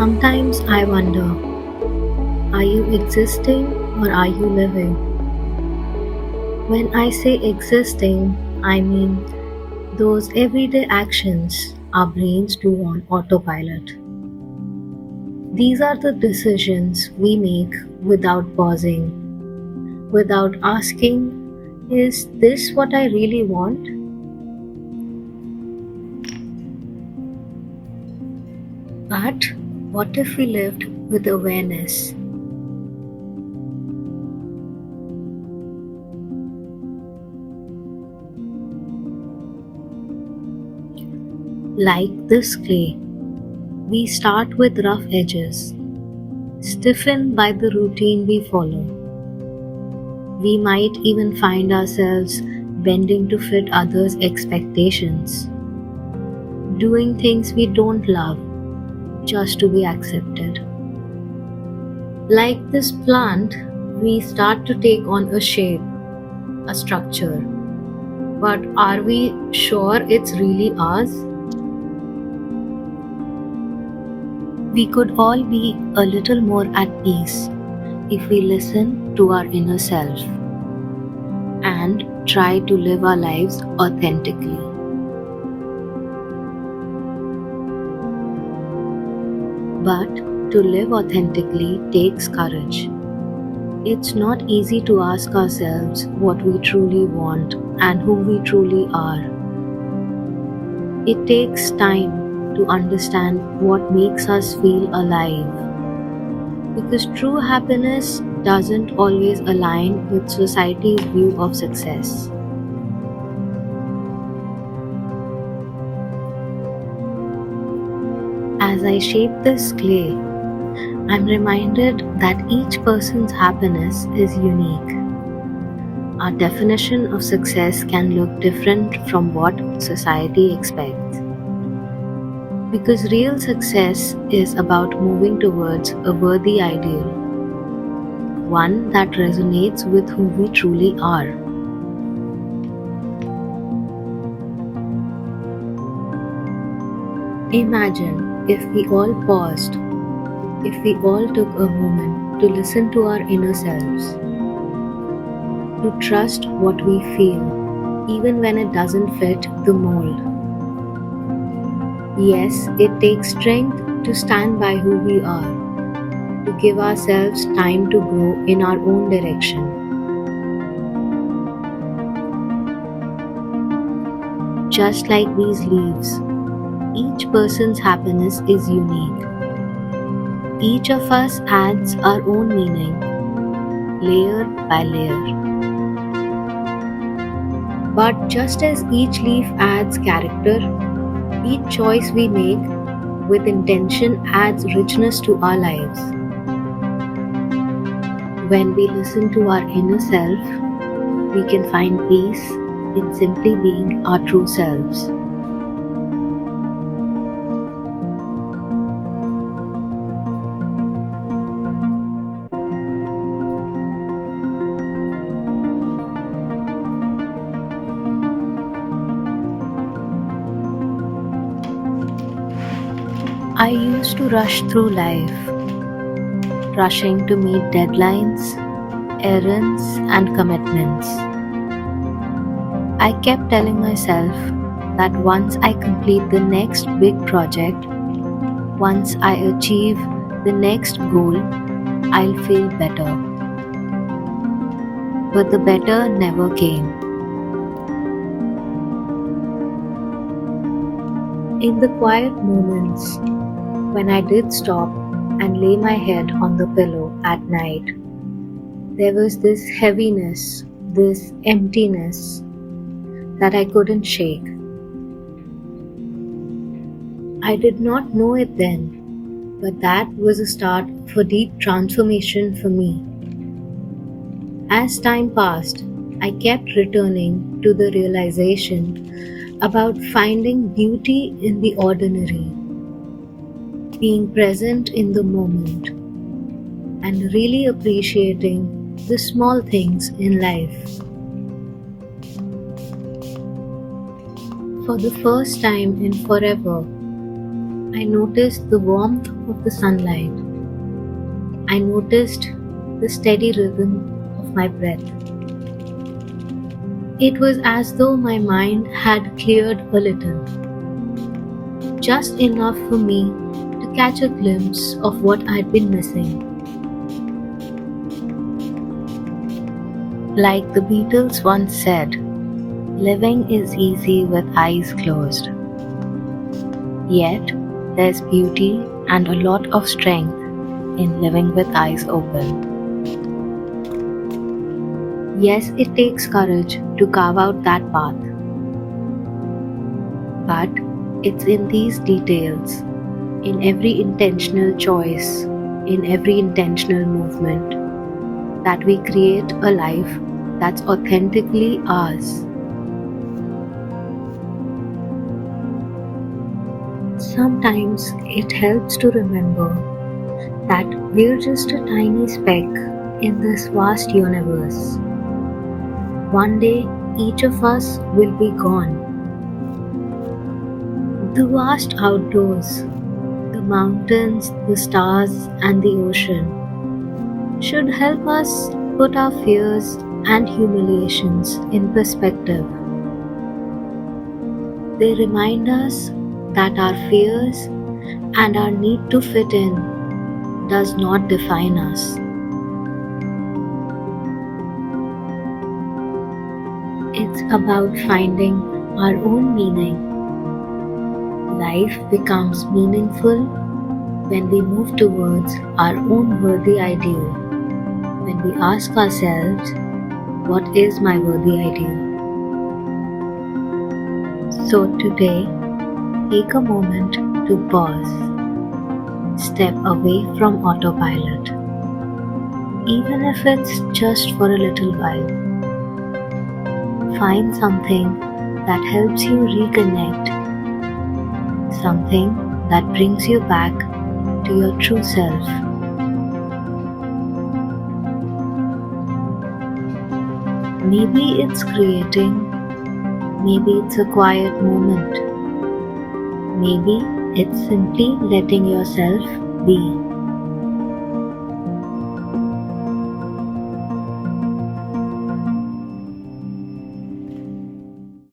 Sometimes I wonder, are you existing or are you living? When I say existing, I mean those everyday actions our brains do on autopilot. These are the decisions we make without pausing, without asking, is this what I really want? But what if we lived with awareness? Like this clay, we start with rough edges, stiffened by the routine we follow. We might even find ourselves bending to fit others' expectations, doing things we don't love just to be accepted. Like this plant, we start to take on a shape, a structure. But are we sure it's really ours? We could all be a little more at peace if we listen to our inner self and try to live our lives authentically. But to live authentically takes courage. It's not easy to ask ourselves what we truly want and who we truly are. It takes time to understand what makes us feel alive. Because true happiness doesn't always align with society's view of success. As I shape this clay, I'm reminded that each person's happiness is unique. Our definition of success can look different from what society expects. Because real success is about moving towards a worthy ideal, one that resonates with who we truly are. Imagine if we all paused, if we all took a moment to listen to our inner selves, to trust what we feel, even when it doesn't fit the mold. Yes, it takes strength to stand by who we are, to give ourselves time to grow in our own direction. Just like these leaves, each person's happiness is unique. Each of us adds our own meaning, layer by layer. But just as each leaf adds character, each choice we make with intention adds richness to our lives. When we listen to our inner self, we can find peace in simply being our true selves. I used to rush through life, rushing to meet deadlines, errands, and commitments. I kept telling myself that once I complete the next big project, once I achieve the next goal, I'll feel better. But the better never came. In the quiet moments, when I did stop and lay my head on the pillow at night, there was this heaviness, this emptiness that I couldn't shake. I did not know it then, but that was a start for deep transformation for me. As time passed, I kept returning to the realization about finding beauty in the ordinary, being present in the moment, and really appreciating the small things in life. For the first time in forever, I noticed the warmth of the sunlight. I noticed the steady rhythm of my breath. It was as though my mind had cleared a little, just enough for me to catch a glimpse of what I'd been missing. Like the Beatles once said, living is easy with eyes closed. Yet, there's beauty and a lot of strength in living with eyes open. Yes, it takes courage to carve out that path. But it's in these details, in every intentional choice, in every intentional movement, that we create a life that's authentically ours. Sometimes it helps to remember that we're just a tiny speck in this vast universe. One day, each of us will be gone. The vast outdoors, the mountains, the stars, and the ocean should help us put our fears and humiliations in perspective. They remind us that our fears and our need to fit in does not define us. It's about finding our own meaning. Life becomes meaningful when we move towards our own worthy ideal, when we ask ourselves, what is my worthy ideal? So today, take a moment to pause, step away from autopilot, even if it's just for a little while. Find something that helps you reconnect, something that brings you back to your true self. Maybe it's creating, maybe it's a quiet moment, maybe it's simply letting yourself be.